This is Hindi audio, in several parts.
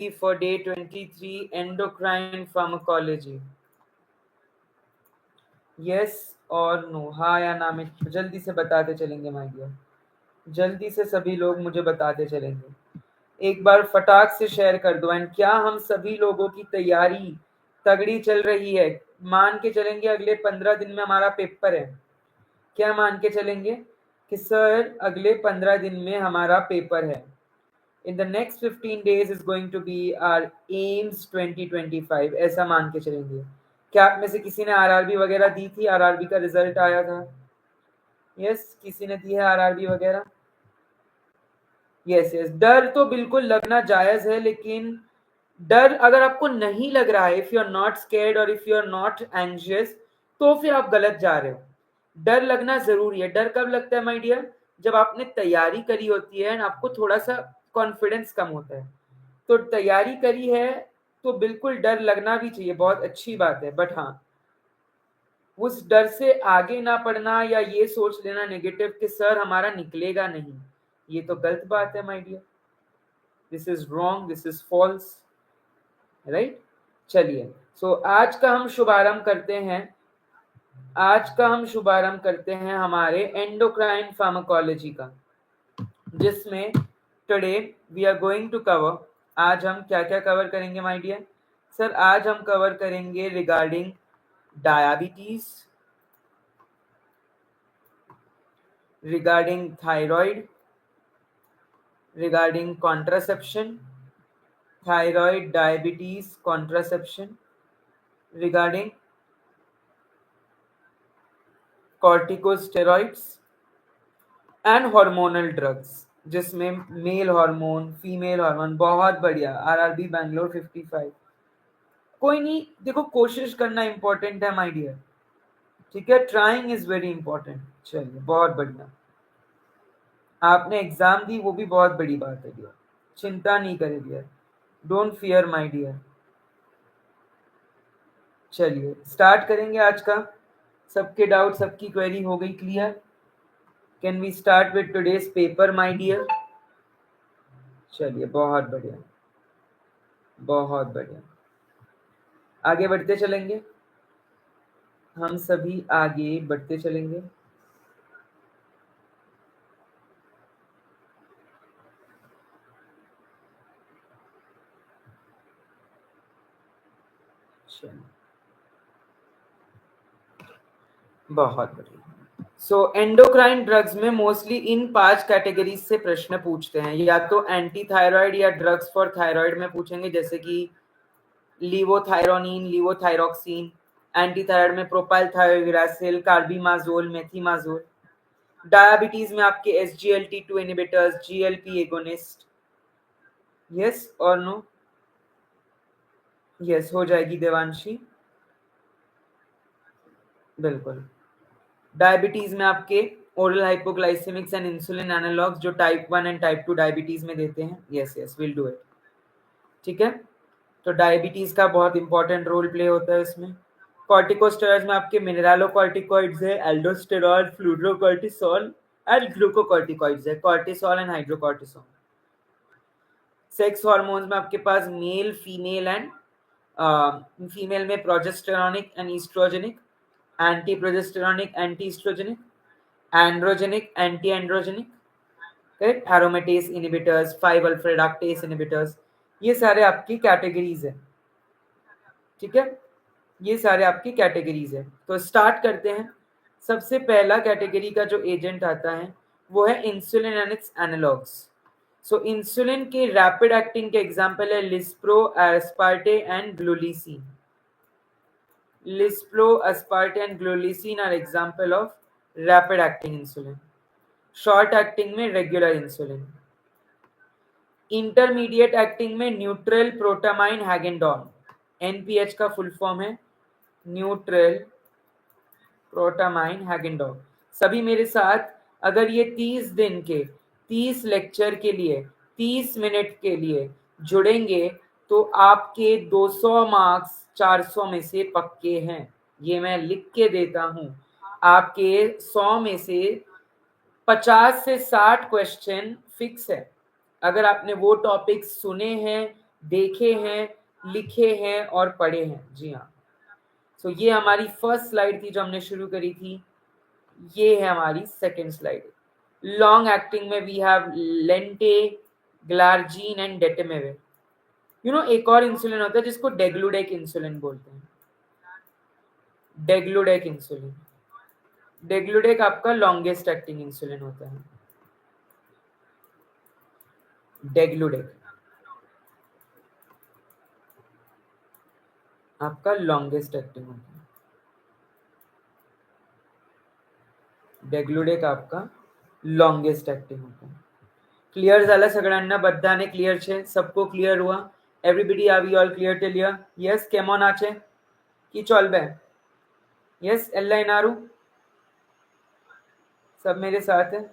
for day 23 endocrine pharmacology. Yes और नो, हाँ या ना में जल्दी से बताते चलेंगे माय डियर, जल्दी से सभी लोग मुझे बताते चलेंगे, एक बार फटाक से शेयर कर दो। एंड क्या हम सभी लोगों की तैयारी तगड़ी चल रही है? मान के चलेंगे अगले 15 दिन में हमारा पेपर है, क्या मान के चलेंगे कि सर अगले 15 दिन में हमारा पेपर है? In the next 15 days is going to be our AIMS 2025, ऐसा मान के चलेंगे। क्या आप में से किसी ने आरआरबी वगैरह दी थी? आरआरबी का रिजल्ट आया था? यस, किसी ने दी है आरआरबी वगैरह? यस यस, डर तो बिल्कुल लगना जायज है, लेकिन डर अगर आपको नहीं लग रहा है, if you are not scared और if you are not anxious, तो फिर आप गलत जा रहे हो। डर लगना जरूरी है। डर कब लगता है माय डियर? जब आपने तैयारी करी होती है एंड आपको थोड़ा सा कॉन्फिडेंस कम होता है। तो तैयारी करी है तो बिल्कुल डर लगना भी चाहिए, बहुत अच्छी बात है। बट हाँ, उस डर से आगे ना पढ़ना या ये सोच लेना नेगेटिव कि सर हमारा निकलेगा नहीं, ये तो गलत बात है my dear. This is wrong, this is false, right? चलिए, सो आज का हम शुभारंभ करते हैं, आज का हम शुभारंभ करते हैं हमारे एंडोक्राइन फार्माकोलॉजी का, जिसमें today we are going to cover, आज हम क्या क्या कवर करेंगे माय डियर? सर आज हम कवर करेंगे regarding diabetes, regarding thyroid, regarding contraception, thyroid, diabetes, contraception, regarding corticosteroids and hormonal drugs, जिसमें मेल हार्मोन, फीमेल हार्मोन। बहुत बढ़िया, आरआरबी बैंगलोर 55। कोई नहीं, देखो कोशिश करना इंपॉर्टेंट है माय डियर, ठीक है? Trying is very important. चलिए, बहुत बढ़िया, आपने एग्जाम दी वो भी बहुत बड़ी बात है डियर, चिंता नहीं करें dear, don't fear my dear. चलिए स्टार्ट करेंगे आज का। सबके डाउट, सबकी क्वेरी हो गई clear? Can we start with today's paper my dear? चलिए, बहुत बढ़िया, बहुत बढ़िया, आगे बढ़ते चलेंगे, हम सभी आगे बढ़ते चलेंगे। बहुत बढ़िया। सो एंडोक्राइन ड्रग्स में मोस्टली इन 5 कैटेगरीज से प्रश्न पूछते हैं, या तो एंटी थायराइड या ड्रग्स फॉर थायराइड में पूछेंगे, जैसे कि लीवोथायरोनिन, लीवोथायरोक्सिन। एंटी थायराइड में प्रोपाइल थायोग्रासिल, कार्बिमाजोल, मेथिमाजोल। डायबिटीज में आपके SGLT2 inhibitors, GLP agonist. Yes और नो? यस हो जाएगी देवांशी, बिल्कुल। डायबिटीज में आपके ओरल हाइपोग्लाइसेमिक्स एंड इंसुलिन एनालॉग्स, जो टाइप 1 एंड टाइप 2 डायबिटीज में देते हैं। Yes yes, will do it, ठीक है? तो डायबिटीज का बहुत इंपॉर्टेंट रोल प्ले होता है इसमें। कॉर्टिकोस्टेरॉइड्स में आपके मिनरलोकॉर्टिकॉइड्स है, एल्डोस्टेरॉल, फ्लूरोकॉर्टिसोल एंड ग्लूकोकॉर्टिकॉइड्स है, cortisol and hydrocortisone. Sex hormones में आपके पास मेल, फीमेल एंड फीमेल में progesteronic and estrogenic, anti progesteronic, anti estrogenic, androgenic, anti androgenic, correct? Aromatase inhibitors, 5 alpha reductase inhibitors, ये सारे आपकी कैटेगरीज है, ठीक है? ये सारे आपकी कैटेगरीज है। तो स्टार्ट करते हैं। सबसे पहला कैटेगरी का जो एजेंट आता है वो है insulin and its analogues. So insulin के रैपिड एक्टिंग के एग्जांपल है lispro, aspart and glulisine. Lispro, aspart and glulisine are example of rapid acting insulin. Short acting में रेगुलर इंसुलिन। इंटरमीडिएट एक्टिंग में न्यूट्रल, प्रोटामाइन, हैगेंडॉन। NPH का फुल फॉर्म है न्यूट्रल, प्रोटामाइन, हैगेंडॉन। सभी मेरे साथ, अगर ये 30 दिन के 30 लेक्चर के लिए 30 मिनट के लिए जुड़ेंगे तो आपके 200 मार्क्स 400 में से पक्के हैं, ये मैं लिख के देता हूं। आपके 100 में से 50 से 60 क्वेश्चन फिक्स है। अगर आपने वो टॉपिक सुने हैं, देखे हैं, लिखे हैं और पढ़े हैं। जी हाँ। सो ये हमारी फर्स्ट स्लाइड थी जो हमने शुरू करी थी। ये है हमारी सेकेंड स्लाइड। लॉन्ग एक्टिंग में वी हैव लेंटे, ग्लार्जीन एंड डेटेमेविर। एक और इंसुलिन होता है जिसको डेग्लुडेक इंसुलिन बोलते हैं। डेग्लुडेक इंसुलिन, डेग्लुडेक आपका लॉन्गेस्ट एक्टिंग इंसुलिन होता है। डेग्लुडेक आपका लॉन्गेस्ट एक्टिंग होता है। डेग्लुडेक आपका लॉन्गेस्ट एक्टिंग होता है। क्लियर झालं सगळ्यांना? बधाने क्लियर छे? सबको क्लियर हुआ? Everybody are we all clear till here? Yes, केमन आछे कि चलबे? यस, एल्ला इनारू सब मेरे साथ है।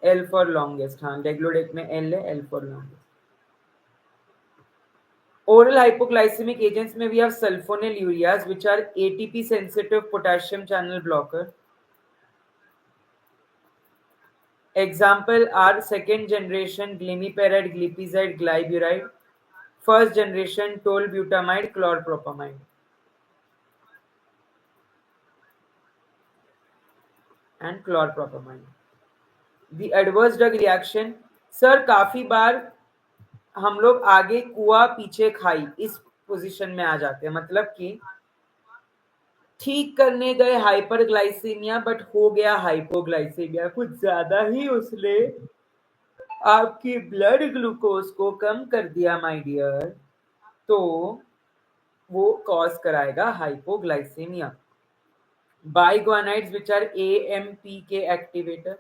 एल फॉर लॉन्गेस्ट, हाँ डेग्लुडेक में एल है, L for longest. Oral hypoglycemic agents में we have sulfonylureas which are ATP sensitive potassium channel blocker. Example are second generation glimepiride, glipizide, glyburide. First generation tolbutamide, chlorpropamide. And chlorpropamide. The adverse drug reaction, sir काफी बार हम लोग आगे कुआ पीछे खाई इस पोजीशन में आ जाते हैं। मतलब कि ठीक करने गए हाइपरग्लाइसीमिया बट हो गया हाइपोग्लाइसीमिया, कुछ ज्यादा ही उसने आपकी ब्लड ग्लूकोज को कम कर दिया माय डियर, तो वो कॉज कराएगा hypoglycaemia. Biguanides which are AMPK activator.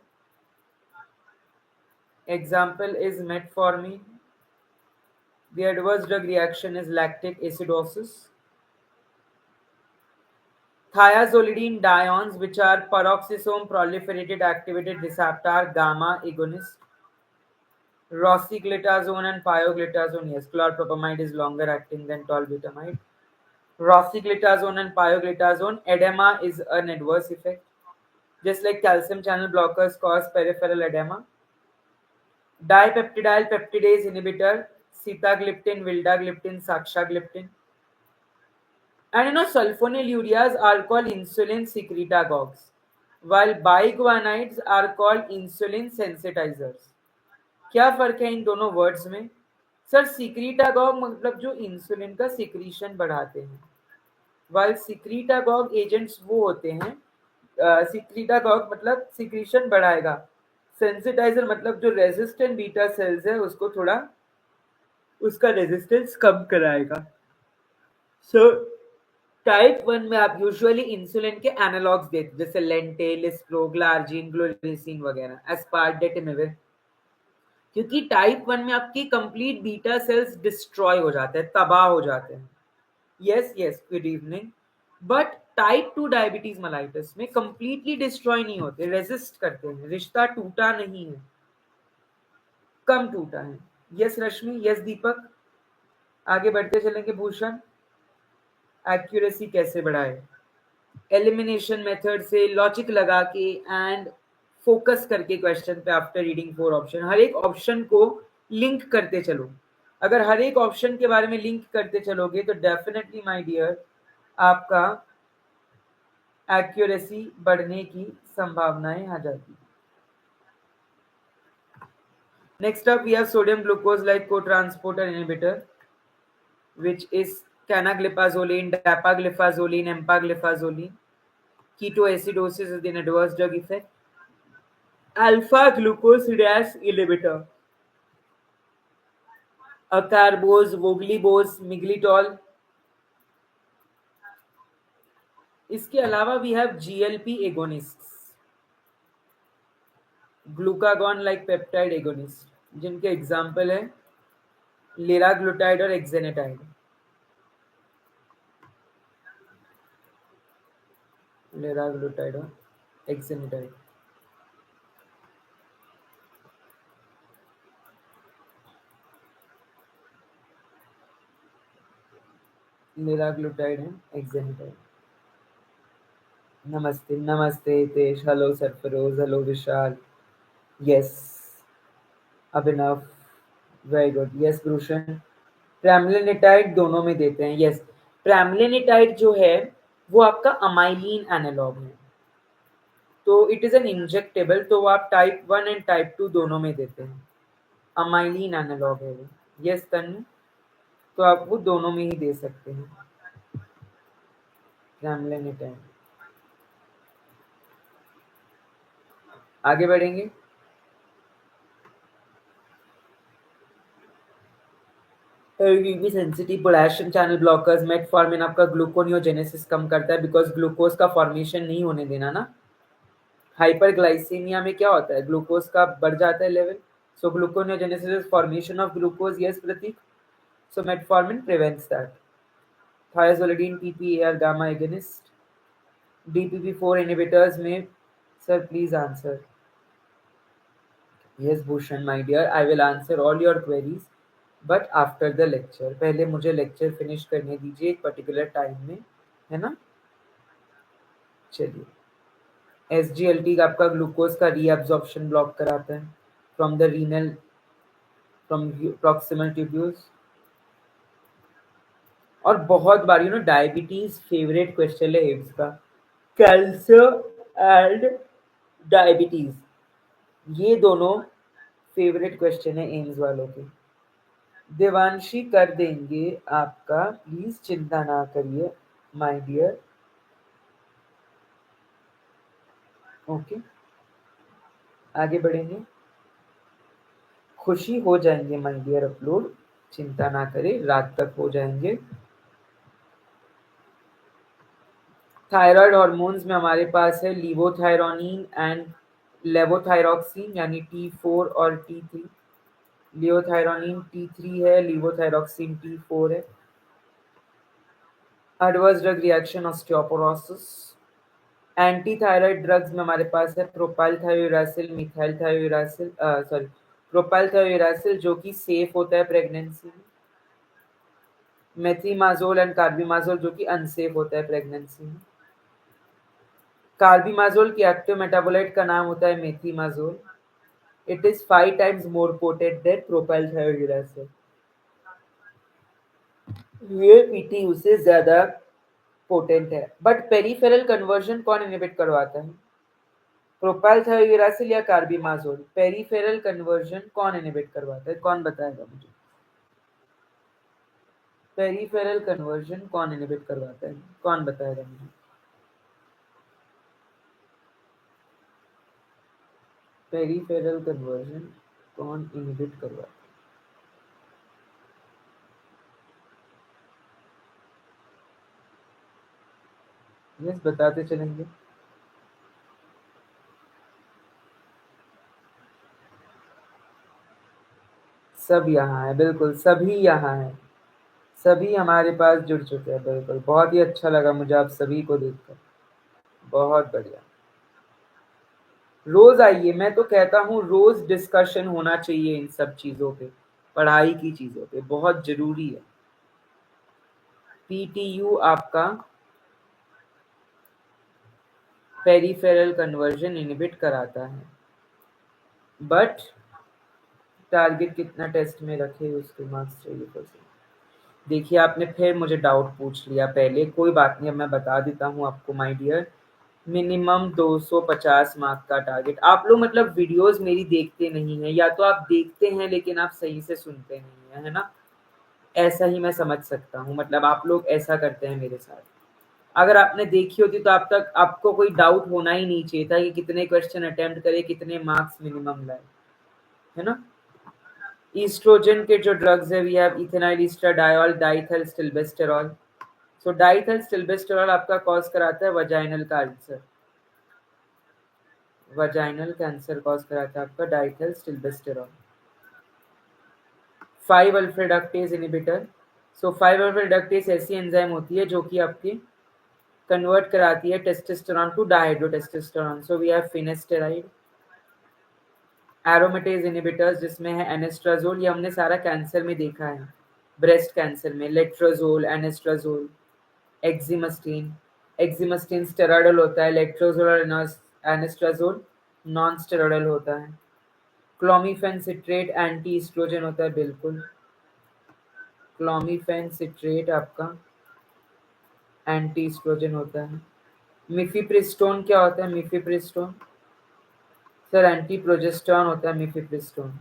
Example is metformin. The adverse drug reaction is lactic acidosis. Thiazolidine diones, which are peroxisome proliferated activated receptor gamma agonist. Rosiglitazone and pioglitazone. Yes, chlorpropamide is longer acting than tolbutamide. Rosiglitazone and pioglitazone. Edema is an adverse effect. Just like calcium channel blockers cause peripheral edema. Dipeptidyl peptidase inhibitor. Sitagliptin, vildagliptin, saxagliptin. And sulfonylureas are called insulin secretagogues, while biguanides are called insulin sensitizers. क्या फर्क है इन दोनों वर्ड्स में? सर सिक्रीटागॉग मतलब जो इंसुलिन का सिक्रीशन बढ़ाते हैं, वाइल सिक्रीटागॉग एजेंट्स वो होते हैं, सिक्रीटागॉग मतलब सिक्रीशन बढ़ाएगा, सेंसिटाइजर मतलब जो रेजिस्टेंट बीटा सेल्स है उसको थोड़ा उसका रेजिस्टेंस कम कराएगा। सो टाइप 1 में आप यूजुअली इंसुलिन के एनालॉग्स देते, जैसे लेंटे, लिस्प्रो, ग्लार्जिन, ग्लोरिसिन वगैरह, एस्पार्टेटिमेविर, क्योंकि टाइप 1 में आपकी कंप्लीट बीटा सेल्स डिस्ट्रॉय हो जाते हैं, तबाह हो जाते हैं। Yes yes, good evening. But type 2 diabetes mellitus में कंप्लीटली डिस्ट्रॉय नहीं होते, रेजिस्ट करते हैं, रिश्ता टूटा नहीं है, कम टूटा है। यस रश्मि, यस दीपक, आगे बढ़ते चलेंगे। भूषण, एक्यूरेसी कैसे बढ़ाए? एलिमिनेशन मेथड से, लॉजिक लगा के एंड फोकस करके क्वेश्चन पे आफ्टर रीडिंग 4 ऑप्शन, हर एक ऑप्शन को लिंक करते चलो। अगर हर एक ऑप्शन के बारे में लिंक करते चलोगे तो डेफिनेटली माय डियर आपका एक्यूरेसी बढ़ने की संभावनाएं आ जाती। Next up we have sodium glucose like cotransporter inhibitor which is canagliflozin, dapagliflozin, empagliflozin. Ketoacidosis is an adverse drug effect. Alpha glucosidase inhibitor, acarbose, voglibose, miglitol. इसके अलावा we have GLP agonists, glucagon like peptide agonist, जिनके एग्जाम्पल है लिराग्लुटाइड और एक्सेनेटाइड। लिराग्लुटाइड और एक्सेनेटाइड। Liraglutide and एक्सेनेटाइड। नमस्ते नमस्ते तेज, हेलो सरफरोज, हेलो विशाल, यस अभिनव, वेरी गुड, यस भूषण, प्रेमलेनिटाइड दोनों में देते हैं, यस। प्रेमलेनिटाइड जो है वो आपका अमाइलिन एनालॉग है, तो इट इज एन इंजेक्टेबल, तो वो आप टाइप 1 एंड टाइप 2 दोनों में देते हैं। अमाइलिन एनालॉग है वो, यस तन्नु, तो आप वो दोनों में ही दे सकते हैं प्रेमलेनिटाइड। आगे बढ़ेंगे। Sensitive potassium channel blockers, metformin आपका ग्लूकोनियोजेनेसिस कम करता है, बिकॉज ग्लूकोज का फॉर्मेशन नहीं होने देना ना। हाइपरग्लाइसीमिया में क्या होता है, ग्लूकोज का बढ़ जाता है level, so gluconeogenesis is formation of glucose, yes Prateek, so metformin prevents that. Thiazolidine PPAR gamma agonist, DPP four inhibitors में, sir please answer. Yes Bhushan my dear, I will answer all your queries but after the lecture, पहले मुझे लेक्चर फिनिश करने दीजिए एक पर्टिकुलर टाइम में, है ना। चलिए, एसजीएलटी का आपका ग्लूकोज का रीअब्जॉर्प्शन ब्लॉक कराता है from the renal, from proximal tubules. और बहुत बार डायबिटीज फेवरेट क्वेश्चन है एम्स का, कैंसर एंड डायबिटीज, ये दोनों फेवरेट क्वेश्चन है एम्स वालों के। देवांशी कर देंगे आपका, प्लीज चिंता ना करिए माय डियर, ओके। आगे बढ़ेंगे, खुशी हो जाएंगे माय डियर अपलोड, चिंता ना करें, रात तक हो जाएंगे। थायराइड हॉर्मोन्स में हमारे पास है लीवोथायरोनिन एंड लेवोथायरॉक्सिन, यानी T4 और T3। लियोथायरोनिन T3 है, लीवोथायरॉक्सिन T4 है। Adverse drug reaction osteoporosis, anti thyroid drugs में हमारे पास है प्रोपाइल थायोरासिल, मिथाइल थायोरासिल, सॉरी प्रोपाइल थायोरासिल जो कि सेफ होता है प्रेगनेंसी में, मेथीमाजोल एंड कार्बिमाजोल जो कि अनसेफ होता है प्रेगनेंसी में। कार्बिमाजोल की एक्टिव मेटाबोलाइट का नाम होता है methimazole, it is 5 times more potent than propylthiouracil, ये पीटी उससे ज्यादा पोटेंट है। बट पेरिफेरल कन्वर्जन कौन इनहिबिट करवाता है, प्रोपाइल थायोरासिल या कार्बिमाजोल? पेरिफेरल कन्वर्जन कौन इनहिबिट करवाता है, कौन बताएगा मुझे? पेरिफेरल कन्वर्जन कौन इनहिबिट करवाता है, कौन बताएगा मुझे? पेरिफेरल कन्वर्जन कौन इनहिबिट करवाता है? यस बताते चलेंगे। सब यहाँ है, बिल्कुल सभी यहाँ है, सभी हमारे पास जुड़ चुके हैं, बिल्कुल। बहुत ही अच्छा लगा मुझे आप सभी को देखकर, बहुत बढ़िया। रोज आइए, मैं तो कहता हूँ रोज डिस्कशन होना चाहिए इन सब चीजों पे, पढ़ाई की चीजों पे, बहुत जरूरी है। पीटीयू आपका पेरिफेरल कन्वर्जन इनहिबिट कराता है, बट टारगेट कितना टेस्ट में रखे उसके मार्क्स चाहिए परसेंट। देखिए आपने फिर मुझे डाउट पूछ लिया पहले, कोई बात नहीं, अब मैं बता देता हूँ आपको माय डियर। मिनिमम 250 मार्क का टारगेट। आप लोग मतलब वीडियोस मेरी देखते नहीं है, या तो आप देखते हैं लेकिन आप सही से सुनते नहीं है, है ना। ऐसा ही मैं समझ सकता हूँ, मतलब आप लोग ऐसा करते हैं मेरे साथ। अगर आपने देखी होती तो आप तक आपको कोई डाउट होना ही नहीं चाहिए था कि कितने क्वेश्चन अटेम्प्ट करे, कितने मार्क्स मिनिमम लाए, है ना। ईस्ट्रोजन के जो ड्रग्स है, we have ethinyl estradiol, diethylstilbestrol. So diethylstilbestrol आपका कॉज कराता है vaginal cancer, vaginal cancer cause कराता है आपका diethylstilbestrol. 5 alpha reductase inhibitor. So 5 alpha reductase ऐसी एंजाइम होती है जो कि आपकी कन्वर्ट कराती है testosterone to dihydrotestosterone, so we have finasteride. Aromatase inhibitors जिसमें है एनेस्ट्राजोल, ये हमने सारा कैंसर में देखा है, ब्रेस्ट कैंसर में लेट्रोजोल, एनेस्ट्राजोल, एक्जिमस्टीन। एक्जिमस्टीन स्टेरॉइडल होता है, लेट्रोजोल और एनेस्ट्राजोल नॉन स्टेरॉइडल होता है। क्लोमीफेन सिट्रेट एंटी एस्ट्रोजन होता है, बिल्कुल। क्लोमिफेन सिट्रेट आपका एंटी एस्ट्रोजन होता है। मिफिप्रिस्टोन क्या होता है? मिफिप्रिस्टोन सर एंटी प्रोजेस्टेरॉन होता है मिफिप्रिस्टोन।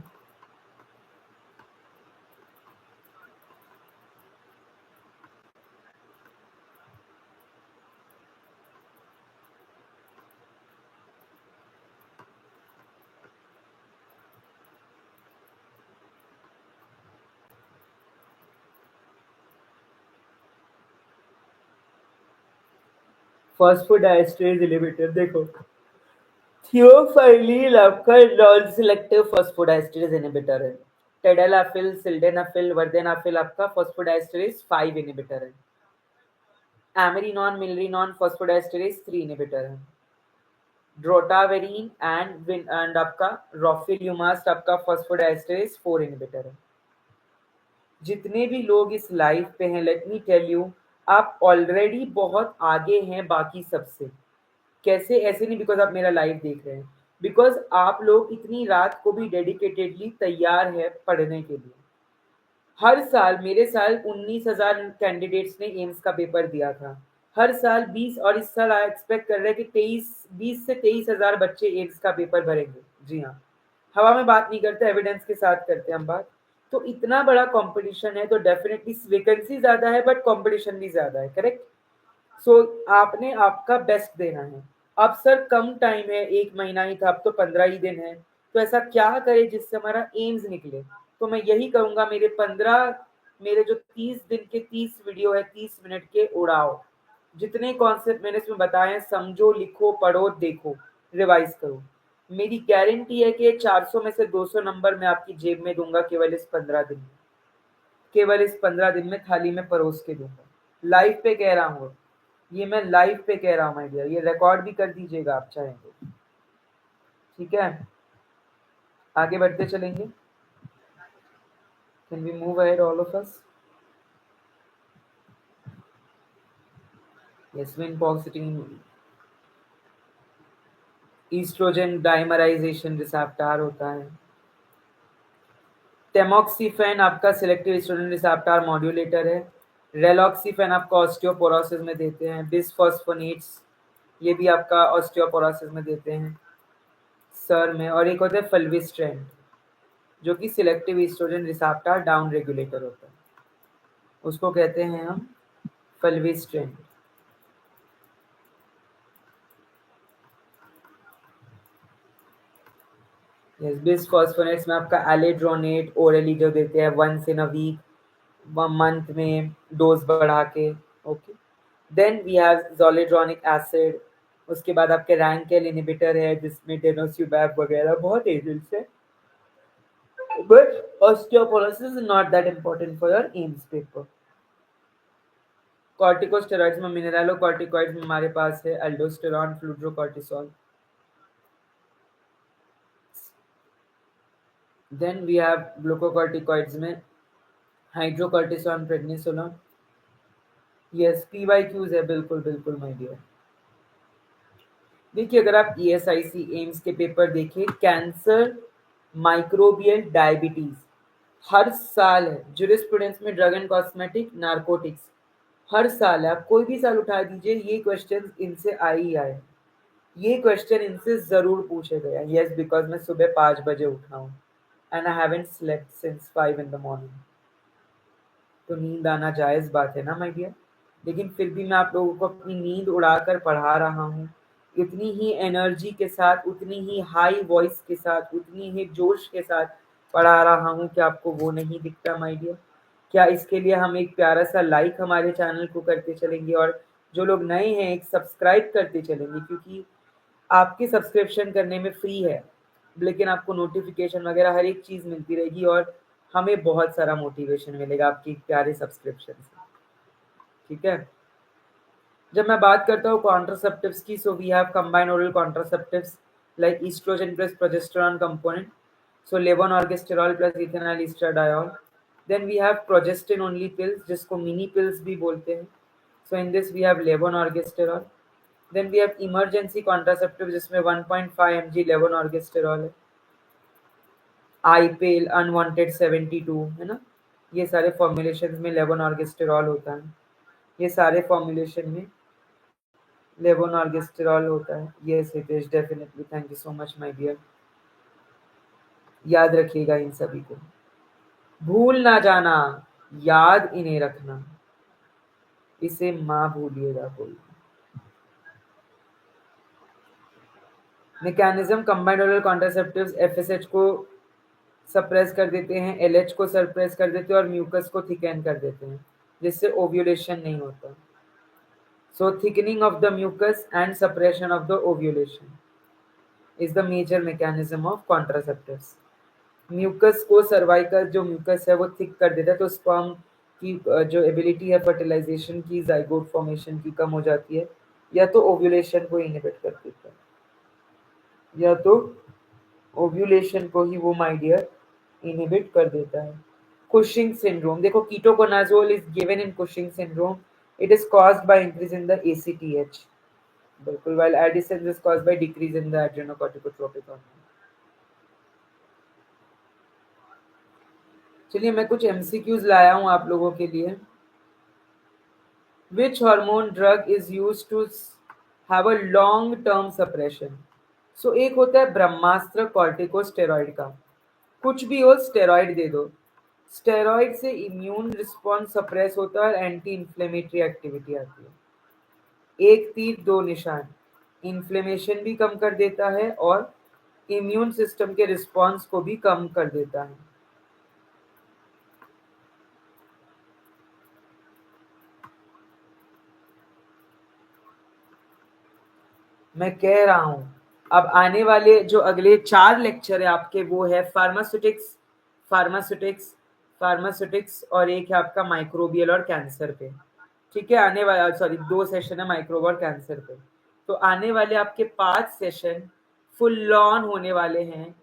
फॉस्फोडाइएस्टरेज इनहिबिटर देखो, थियोफाइलिन आपका नॉन सिलेक्टिव फॉस्फोडाइएस्टरेज इनहिबिटर है। टेडेलाफिल, सिल्डेनाफिल, वर्डेनाफिल आपका फॉस्फोडाइएस्टरेज 5 इनहिबिटर है। एमरीनॉन, मिलरीनॉन फॉस्फोडाइएस्टरेज 3 इनहिबिटर है। ड्रोटावेरिन एंड आपका रोफिल्यूमास्ट आपका फॉस्फोडाइएस्टरेज 4 इनहिबिटर है। जितने भी लोग इस लाइव पे हैं, लेट मी टेल यू, आप ऑलरेडी बहुत आगे हैं बाकी सबसे। कैसे? ऐसे नहीं बिकॉज आप मेरा लाइव देख रहे हैं, बिकॉज आप लोग इतनी रात को भी डेडिकेटेडली तैयार है पढ़ने के लिए। हर साल मेरे साल 19,000 कैंडिडेट्स ने एम्स का पेपर दिया था, हर साल 20, और इस साल एक्सपेक्ट कर रहे हैं कि 20 से 23,000 बच्चे एम्स का पेपर भरेंगे। जी हाँ, हवा में बात नहीं करते, एविडेंस के साथ करते हैं हम बात। तो इतना बड़ा कंपटीशन है तो डेफिनेटली वैकेंसी ज्यादा है बट कंपटीशन भी ज्यादा है, करेक्ट? सो आपने आपका बेस्ट देना है। अब सर कम टाइम है, 1 महीना ही था, अब तो 15 ही दिन है, तो ऐसा क्या करे जिससे हमारा एम्स निकले? तो मैं यही कहूंगा, मेरे जो 30 दिन के 30 वीडियो है, 30 मिनट के, उड़ाओ। जितने कॉन्सेप्ट मैंने इसमें बताए हैं, समझो, लिखो, पढ़ो, देखो, रिवाइज करो। मेरी गारंटी है कि 400 में से 200 नंबर मैं आपकी जेब में दूंगा केवल इस 15 दिन में, केवल इस 15 दिन में थाली में परोस के दूंगा। लाइव पे कह रहा हूँ, ये मैं लाइव पे कह रहा हूँ माय डियर, ये रिकॉर्ड भी कर दीजिएगा आप चाहें तो। ठीक है, आगे बढ़ते चलेंगे। Can we move ahead all of us? Yes, vinpocetine, estrogen dimerization receptor होता है। टेमोक्सिफेन आपका सिलेक्टिव ईस्ट्रोजन रिसेप्टर मॉड्यूलेटर है। रेलॉक्सिफेन आपका ऑस्टियोपोरोसिस में देते हैं। बिसफॉस्फोनेट्स, ये भी आपका ऑस्टियोपोरोसिस में देते हैं सर में। और एक होता है फल्विस्ट्रेंट, जो कि selective oestrogen receptor down regulator होता है, उसको कहते हैं हम फल्विस्ट्रेंट। यस, बिसफॉस्फोनेट्स में आपका एलिड्रोनेट ओरली जो देते हैं once in a week, month में डोज बढ़ा के। Okay, then we have zoledronic acid. उसके बाद आपके रैंकेल इनहिबिटर है जिसमें डेनोस्यूबैब वगैरह बहुत एजेंट्स है, but osteoporosis is not that important for your AIIMS paper. Corticosteroids में मिनरलोकॉर्टिकॉइड्स में हमारे पास है aldosterone, fludrocortisone. Then we have glucocorticoids में हाइड्रोकॉर्टिसोन, प्रेडनिसोलोन। यस, पीवाईक्यूज है, बिल्कुल बिल्कुल माय डियर। देखिए, अगर आप ईएसआईसी एम्स के पेपर देखिए, कैंसर, माइक्रोबियल, डायबिटीज हर साल है। जुरिस्प्रूडेंस में ड्रग एंड कॉस्मेटिक, नारकोटिक्स हर साल है। आप कोई भी साल उठा दीजिए, ये क्वेश्चन इनसे आए ही आए, ये क्वेश्चन इनसे जरूर पूछे गए। यस, बिकॉज मैं सुबह 5 बजे उठा हूँ and I haven't slept since 5 in the morning. तो नींद आना जायज बात है ना माय डियर, लेकिन फिर भी मैं आप लोगों को अपनी नींद उड़ाकर पढ़ा रहा हूँ, इतनी ही एनर्जी के साथ, उतनी ही हाई वॉइस के साथ, उतनी ही जोश के साथ पढ़ा रहा हूँ कि आपको वो नहीं दिखता माय डियर? क्या इसके लिए हम एक प्यारा सा लाइक हमारे चैनल को करते चलेंगे, और जो लोग नए हैं एक सब्सक्राइब करते चलेंगे, क्योंकि आपके सब्सक्रिप्शन करने में फ्री है, लेकिन आपको नोटिफिकेशन वगैरह हर एक चीज़ मिलती रहेगी, और हमें बहुत सारा मोटिवेशन मिलेगा आपकी प्यारे सब्सक्रिप्शन से। ठीक है, जब मैं बात करता हूँ कॉन्ट्रासेप्टिव्स की, so we have combined oral contraceptives like estrogen plus progesterone component, so levonorgestrel plus ethanol estradiol. Then we have progestin only pills, जिसको मिनी पिल्स भी बोलते हैं, so in this we have levonorgestrel. Then we have emergency contraceptive, जिसमें 1.5 mg लेवोनॉर्गेस्टेरॉल है। आईपेल अनवांटेड 72 है ना। ये सारे फॉर्मुलेशन में लेवोनॉर्गेस्टेरॉल होता है, ये सारे फॉर्मुलेशन में लेवोनॉर्गेस्टेरॉल होता है। Yes Hitesh, definitely, thank you so much my dear. याद रखिएगा इन सभी को, भूल ना जाना, याद इन्हें रखना, इसे माँ भूलिएगा कोई। Mechanism, combined oral contraceptives FSH को सप्रेस कर देते हैं, एलएच को सप्रेस कर देते हैं और म्यूकस को थिकन कर देते हैं, जिससे ओव्यूलेशन नहीं होता। So thickening of the mucus and suppression of the ovulation is the major mechanism of contraceptives. Mucus को, सर्वाइकल जो म्यूकस है वो थिक कर देता है, तो स्पर्म की जो एबिलिटी है फर्टिलाइजेशन की, जाइगोट फॉर्मेशन की कम हो जाती है, या तो ओव्यूलेशन को इनहिबिट कर देता है, या तो ओव्यूलेशन को ही वो माय डियर इनहिबिट कर देता है। कुशिंग सिंड्रोम, देखो ketoconazole is given in Cushing syndrome, it is caused by increase in the ACTH, बिल्कुल, while addison is caused by decrease in the adrenocorticotropic hormone। चलिए मैं कुछ एमसीक्यूज लाया हूं आप लोगों के लिए। Which hormone drug is used to have a long term suppression? So एक होता है ब्रह्मास्त्र कॉर्टिकोस्टेरॉइड का, कुछ भी हो स्टेरॉइड दे दो, स्टेरॉइड से इम्यून रिस्पॉन्स सप्रेस होता है और एंटी इन्फ्लेमेटरी एक्टिविटी आती है। एक तीर दो निशान, इन्फ्लेमेशन भी कम कर देता है और इम्यून सिस्टम के रिस्पॉन्स को भी कम कर देता है। मैं कह रहा हूं अब आने वाले जो अगले 4 लेक्चर है आपके, वो है फार्मास्यूटिक्स, फार्मास्यूटिक्स, फार्मास्यूटिक्स और एक है आपका माइक्रोबियल और कैंसर पे। ठीक है, आने वाला, सॉरी 2 सेशन है माइक्रोब और कैंसर पे। तो आने वाले आपके 5 सेशन फुल ऑन होने वाले हैं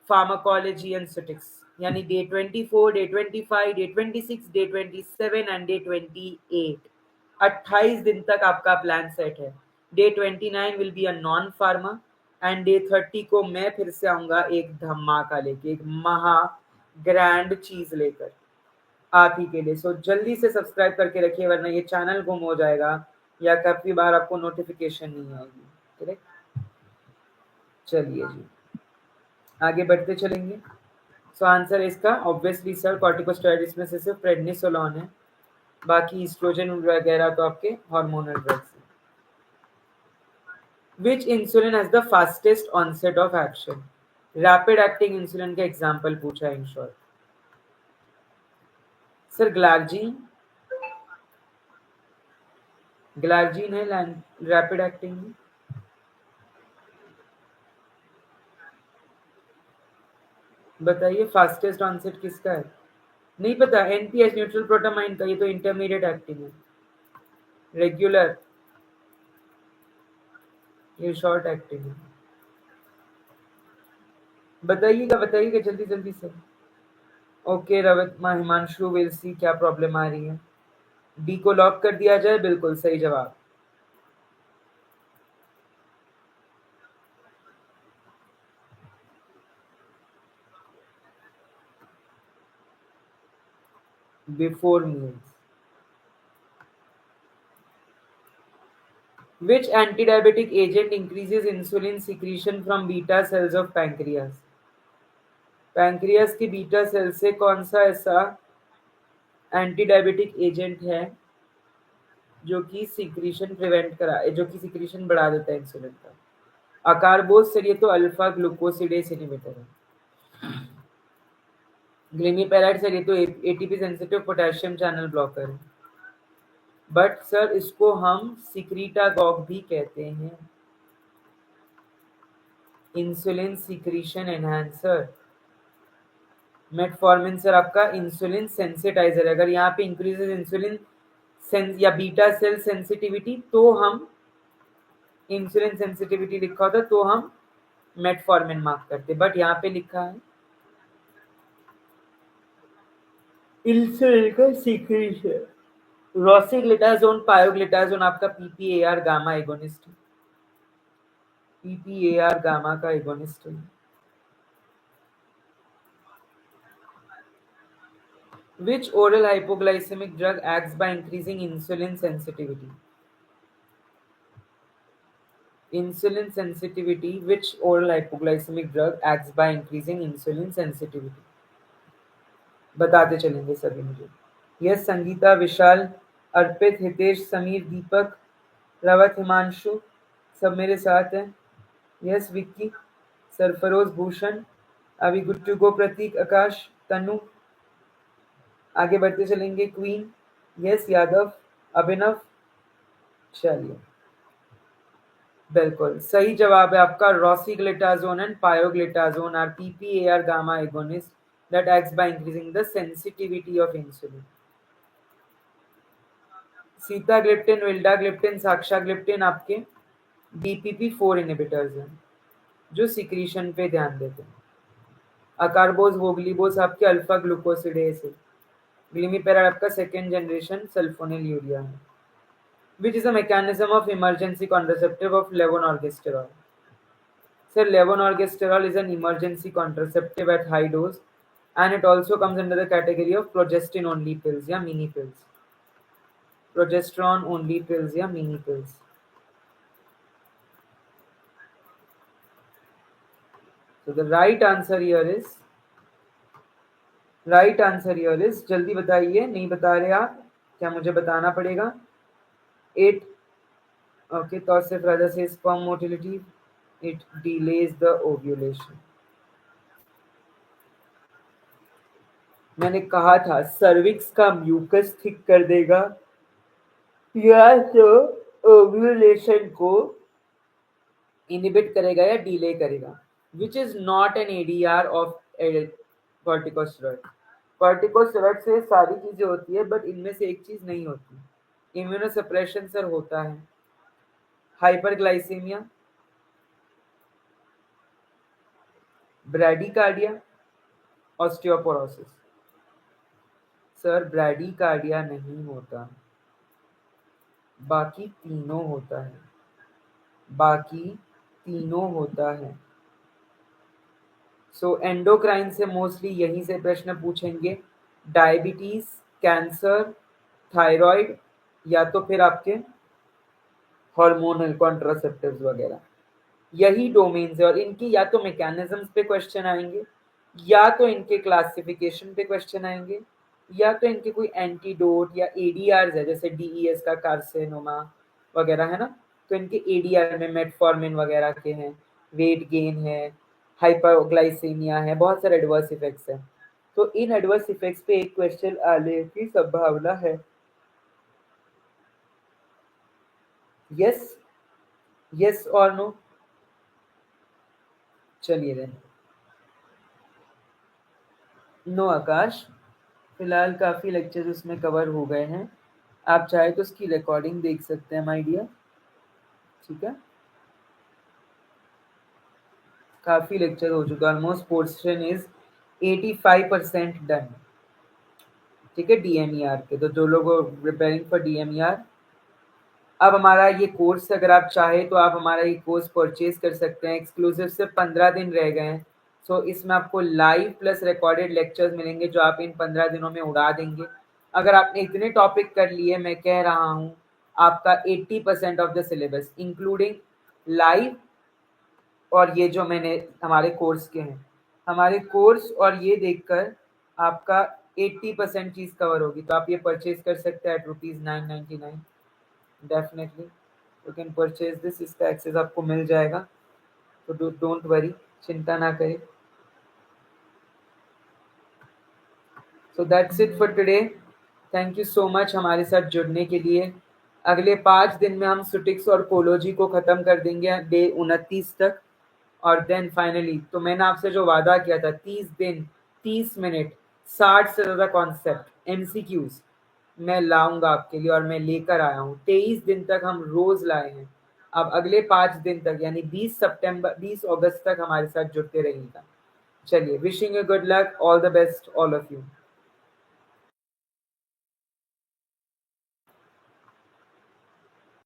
फार्माकोलॉजी एंड स्टैटिस्टिक्स, यानी day 24, day 25, day 26, day 27 and day 28। 28 दिन तक आपका प्लान सेट है। Day 29 will be a non pharma and day 30 को मैं फिर से आऊंगा एक धमाका लेके, एक महा ग्रैंड चीज लेकर आप ही के लिए। सो जल्दी से सब्सक्राइब करके रखिए, वरना ये चैनल गुम हो जाएगा या काफी बार आपको नोटिफिकेशन नहीं आएगी। करेक्ट, चलिए जी आगे बढ़ते चलेंगे। सो आंसर इसका ऑब्वियसली सर कॉर्टिकोस्टेरॉइड्स में से सिर्फ प्रेडनिसोलोन है, बाकी एस्ट्रोजन वगैरह तो आपके हार्मोनल ड्रग्स हैं। Which insulin has the fastest onset of action? Rapid acting insulin का एग्जांपल पूछा है in short. Sir glargine, glargine है रैपिड एक्टिंग में। बताइए फास्टेस्ट ऑनसेट किसका है? नहीं पता, एनपीएच न्यूट्रल प्रोटामाइन का, ये तो इंटरमीडिएट एक्टिंग है। रेगुलर, ये शॉर्ट एक्टिंग है। बताइएगा बताइएगा जल्दी जल्दी से। Okay Ravit Himanshu, will see क्या प्रॉब्लम आ रही है। डी को लॉक कर दिया जाए, बिल्कुल सही जवाब। Before meals. Which antidiabetic agent increases insulin secretion from beta cells of pancreas? Pancreas की बीटा सेल से कौन सा ऐसा एंटीडायबिटिक एजेंट है जो कि सिक्रीशन प्रिवेंट करा, जो कि सिक्रीशन बढ़ा देता है इंसुलिन का? अकारबोज सर ये तो अल्फा ग्लूकोसिडेस इनहिबिटर है। ग्लिमिपेराइड सर ये तो ATP sensitive potassium channel blocker है। बट सर इसको हम सिक्रीटागॉग भी कहते हैं, insulin secretion enhancer. Metformin sir आपका इंसुलिन सेंसिटाइजर है। अगर यहाँ पे इंक्रीजेस इंसुलिन या बीटा सेल सेंसिटिविटी तो हम इंसुलिन सेंसिटिविटी लिखा होता तो हम मेटफॉर्मिन मार्क करते, बट यहाँ पे लिखा है इंसुलिन का सीक्रेशन। रोसिग्लिटाजोन पायोग्लिटाजोन आपका PPAR gamma agonist, PPAR gamma का एगोनिस्ट है। Which oral hypoglycemic drug acts by increasing insulin sensitivity? Insulin sensitivity. Which oral hypoglycemic drug acts by increasing insulin sensitivity? बताते चलेंगे सभी मुझे. यस संगीता, विशाल, अर्पित, हितेश, समीर, दीपक, रवत, हिमांशु सब मेरे साथ हैं. यस विक्की, सरफरोज, भूषण, अभी गुड टू गो, प्रतीक, आकाश, तनु. आगे बढ़ते चलेंगे. Queen, yes, Yadav, Abhinav. चलिए बिल्कुल सही जवाब है आपका. Rosiglitazone and pioglitazone are PPAR gamma agonist that acts by increasing the sensitivity of insulin. Sitagliptin, vildagliptin, saxagliptin आपके DPP-4 इनहिबिटर्स हैं जो सिक्रीशन पे ध्यान देते हैं. अकारबोज, वोगलीबोज आपके अल्फा ग्लूकोसिडेज है. ग्लिमिपेराड आपका सेकेंड जनरेशन सल्फोनिल यूरिया है. Which is a mechanism of emergency contraceptive of levonorgestrel? Sir, levonorgestrel is an emergency contraceptive at high dose and it also comes under the category of progestin only pills या mini pills. Progesterone only pills या mini pills. So the right answer here is जल्दी बताइए. नहीं बता रहे आप, क्या मुझे बताना पड़ेगा? 8. Okay, Tausif Raja says sperm motility, it delays the ovulation. मैंने कहा था सर्विक्स का म्यूकस थिक कर देगा या तो ओव्यूलेशन को इनहिबिट करेगा या डिले करेगा. Which is not an ADR of corticosteroid. Corticosteroid से सारी चीजें होती है बट इनमें से एक चीज नहीं होती. इम्यूनोसप्रेशन सर होता है. Hyperglycaemia, bradycardia, osteoporosis. Sir bradycardia नहीं होता, बाकी तीनों होता है. सो एंडोक्राइन से मोस्टली यहीं से प्रश्न पूछेंगे. डायबिटीज, कैंसर, थायराइड या तो फिर आपके हार्मोनल कॉन्ट्रासेप्टिव्स वगैरह, यही डोमेन्स है. और इनकी या तो मैकेनिज्म्स पे क्वेश्चन आएंगे या तो इनके क्लासिफिकेशन पे क्वेश्चन आएंगे या तो इनके कोई एंटीडोट या ADRs है जैसे DES का कार्सिनोमा वगैरह है ना, तो इनके ADR में मेटफॉर्मिन वगैरह के हैं, वेट गेन है, हाइपरग्लाइसीमिया है, बहुत सारे एडवर्स इफेक्ट्स हैं. तो इन एडवर्स इफेक्ट्स पे एक क्वेश्चन आने की संभावना है. यस और नो. चलिए देन. नो आकाश, फिलहाल काफ़ी लेक्चर उसमें कवर हो गए हैं. आप चाहे तो उसकी रिकॉर्डिंग देख सकते हैं माय डियर. ठीक है, काफ़ी लेक्चर हो चुका. Almost portion is 85% done. ठीक है, DMER के. तो जो लोग प्रिपेयरिंग फॉर DMER, अब हमारा ये कोर्स अगर आप चाहे तो आप हमारा ये कोर्स परचेज कर सकते हैं. एक्सक्लूसिव से 15 दिन रह गए हैं. सो इसमें आपको लाइव प्लस रिकॉर्डेड लेक्चर्स मिलेंगे जो आप इन 15 दिनों में उड़ा देंगे. अगर आपने इतने टॉपिक कर लिए, मैं कह रहा हूँ आपका 80% of the syllabus including live और ये जो मैंने हमारे कोर्स के हैं, हमारे कोर्स और ये देखकर आपका 80% चीज़ कवर होगी. तो आप ये परचेज कर सकते हैं at ₹999. Definitely you can purchase this. इसका एक्सेस आपको मिल जाएगा, तो डोंट वरी, चिंता ना करें. So that's it for today. Thank you so much हमारे साथ जुड़ने के लिए. अगले 5 दिन में हम सुटिक्स और कोलोजी को ख़त्म कर देंगे डे 29 तक. और देन फाइनली, तो मैंने आपसे जो वादा किया था 30 दिन 30 मिनट 60 से ज़्यादा कॉन्सेप्ट MCQs मैं लाऊंगा आपके लिए, और मैं लेकर आया हूँ. 23 दिन तक हम रोज लाए हैं. अब अगले 5 दिन तक यानी 20 अगस्त तक हमारे साथ जुड़ते रहिएगा. चलिए, wishing you good luck, all the best all of you.